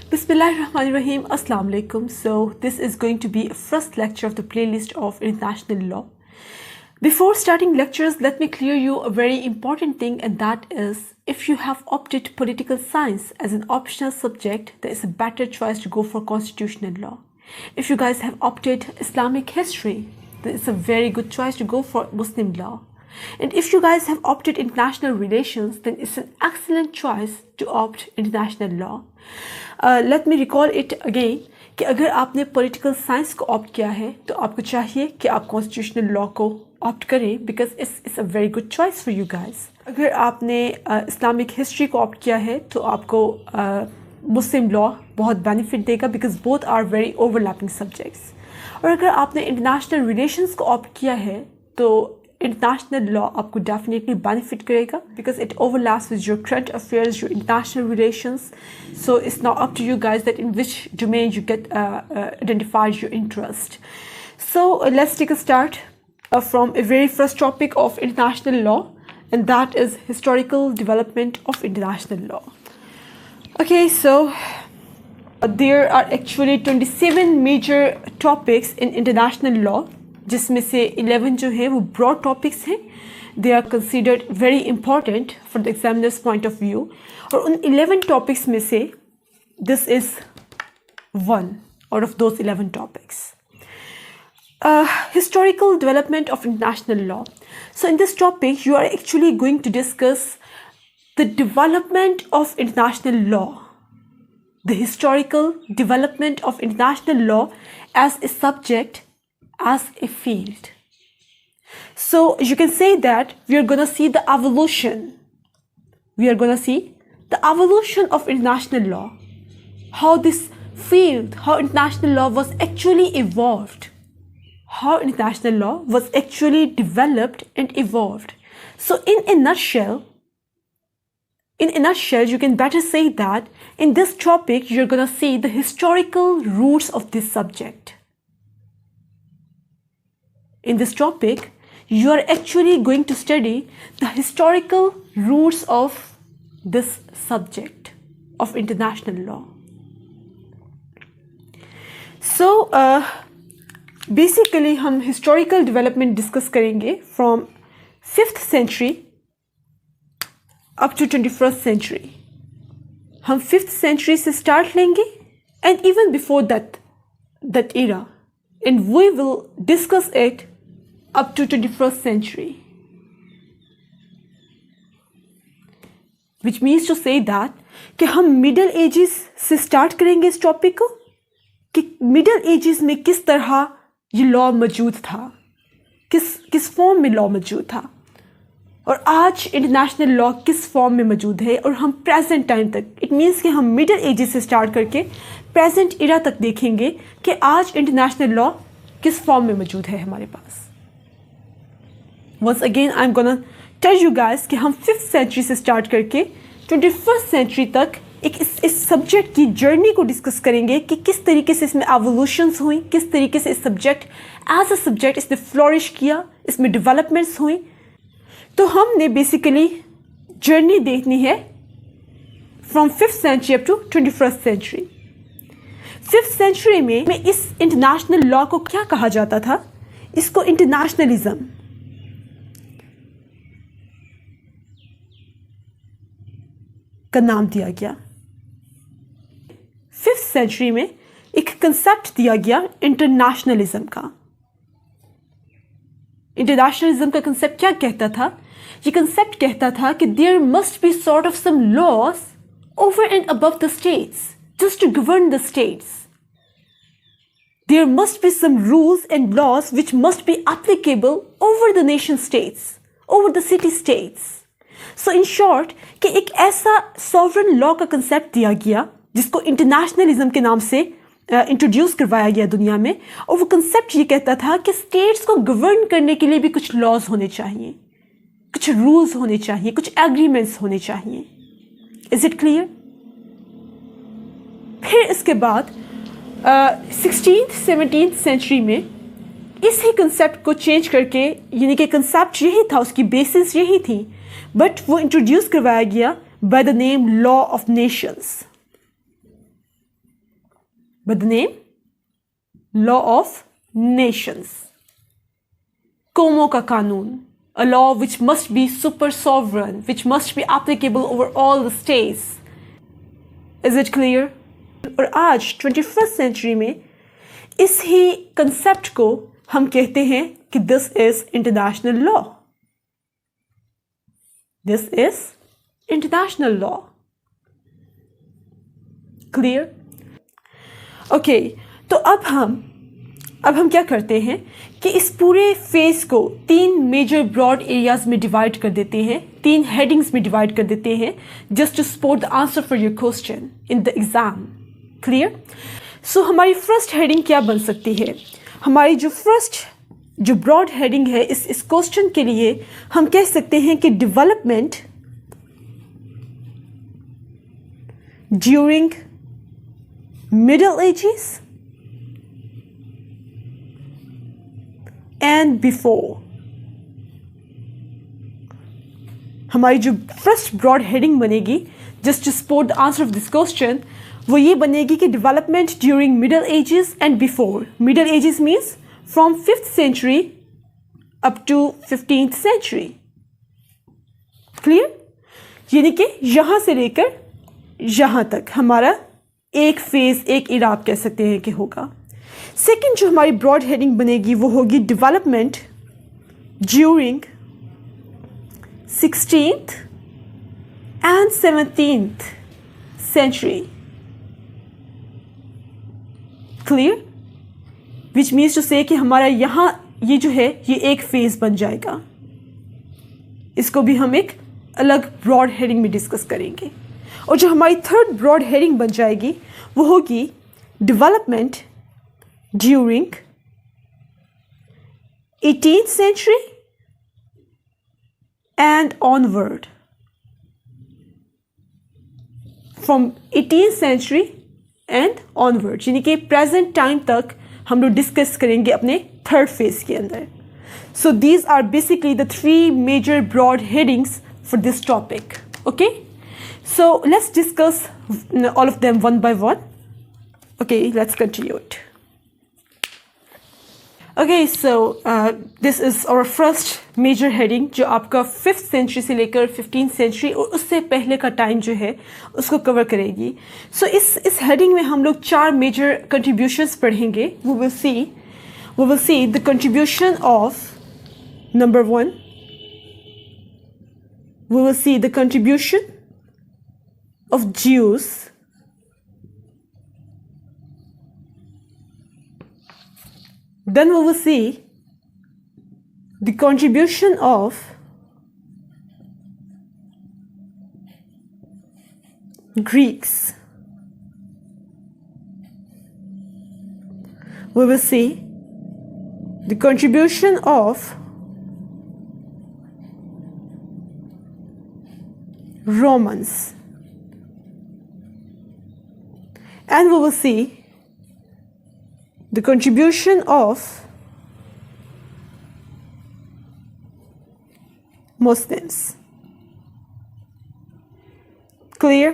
Bismillahirrahmanirrahim. Assalamu alaikum. So this is going to be a first lecture of the playlist of international law. Before starting lectures, let me clear you a very important thing, and that is if you have opted political science as an optional subject, there is a better choice to go for constitutional law. If you guys have opted Islamic history, there is a very good choice to go for Muslim law. And if you guys have opted international relations, then it's an excellent choice to opt international law. Let me recall it again कि अगर आपने political science को opt किया है तो आपको चाहिए कि आप constitutional law को opt करें because it's a very good choice for you guys. अगर आपने Islamic history को opt किया है तो आपको Muslim law बहुत benefit देगा because both are very overlapping subjects. और अगर आपने international relations को opt किया है तो international law आपको definitely benefit करेगा because it overlaps with your current affairs, your international relations. So it's now up to you guys that in which domain you get identified your interest. So let's take a start from a very first topic of international law, and that is historical development of international law. Okay, so there are actually 27 major topics in international law, जिसमें से 11 जो है वो broad topics हैं. They are considered very important from the examiner's point of view. और उन 11 topics में से this is one out of those 11 topics. Historical development of international law. So in this topic, you are actually going to discuss the development of international law, the historical development of international law as a subject, as a field. So you can say that we are going to see the evolution. We are going to see the evolution of international law, how this field, how international law was actually evolved, how international law was actually developed and evolved. So in a nutshell, you can better say that in this topic, you're going to see the historical roots of this subject. In this topic, you are actually going to study the historical roots of this subject of international law. So, basically, हम historical development discuss करेंगे from 5th century up to 21st century. हम 5th century से start लेंगे and even before that era, and we will discuss it up to 21st century, which means to say that कि हम middle ages से start करेंगे इस topic को कि middle ages में किस तरह ये law मौजूद था, किस form में law मौजूद था, और आज international law किस form में मौजूद है, और हम present time तक, it means कि हम middle ages से start करके present era तक देखेंगे कि आज international law किस form में मौजूद है हमारे पास. Once again, I'm gonna tell you guys कि हम 5th century से start करके 21st century तक इस subject की journey को discuss करेंगे कि किस तरीके से इसमें evolutions हुई, किस तरीके से इस subject as a subject इसने flourish किया, इसमें developments हुई. तो हमने basically journey देखनी है from 5th century up to 21st century. 5th century में इस international law को क्या कहा जाता था? इसको internationalism का नाम दिया गया. 5th century में एक concept दिया गया internationalism का. Internationalism का concept क्या कहता था? ये concept कहता था कि there must be sort of some laws over and above the states, just to govern the states. There must be some rules and laws which must be applicable over the nation states, over the city states. So in short कि एक ऐसा sovereign law का concept दिया गया जिसको internationalism के नाम से इंट्रोड्यूस करवाया गया दुनिया में, और वो concept ये कहता था कि states को govern करने के लिए भी कुछ laws होने चाहिए, कुछ rules होने चाहिए, कुछ agreements होने चाहिए. Is it clear? फिर इसके बाद 16th 17th century में इसी concept को change करके, यानी कि concept यही था, उसकी basis यही थी, but वो इंट्रोड्यूस करवाया गया by the name law of nations. by the name Law of Nations. कौमों का कानून, a law which must be super sovereign, which must be applicable over all the states. Is it clear? और आज 21st century में इस ही concept को हम कहते हैं कि this is international law. This is international law. Clear? Okay, तो अब हम क्या करते हैं कि इस पूरे फेज को 3 मेजर ब्रॉड एरियाज में डिवाइड कर देते हैं, 3 हेडिंग्स में डिवाइड कर देते हैं, just to support the answer for your question in the exam. Clear? So हमारी फर्स्ट हेडिंग क्या बन सकती है? हमारी जो ब्रॉड हेडिंग है इस क्वेश्चन के लिए हम कह सकते हैं कि development during middle ages and before. हमारी जो फर्स्ट ब्रॉड हेडिंग बनेगी just to support the answer of this question, वो ये बनेगी कि development during middle ages and before. Middle ages means from 5th century up to 15th century. Clear? यानी कि यहां से लेकर यहां तक हमारा एक फेज, एक इरा आप कह सकते हैं कि होगा. सेकेंड जो हमारी ब्रॉड हेडिंग बनेगी वो होगी development during 16th and 17th century. Clear? Which means to say कि हमारा यहाँ ये जो है ये एक फेज बन जाएगा. इसको भी हम एक अलग ब्रॉड हेडिंग में डिस्कस करेंगे. और जो हमारी थर्ड ब्रॉड हेडिंग बन जाएगी वो होगी development during 18th century and onward. From 18th century and onward, यानी कि प्रेजेंट टाइम तक हम लोग डिस्कस करेंगे अपने थर्ड फेज के अंदर. So these are basically the 3 major broad headings for this topic. Okay, so let's discuss all of them one by one. Okay, let's continue it. Okay, so this is our first major heading जो आपका 5th century से लेकर 15th century और उससे पहले का time जो है उसको कवर करेगी. So इस हेडिंग में हम लोग 4 major contributions पढ़ेंगे. We will see the contribution of number 1. We will see the contribution of Jews. Then we will see the contribution of Greeks. We will see the contribution of Romans. And we will see the contribution of Muslims. Clear?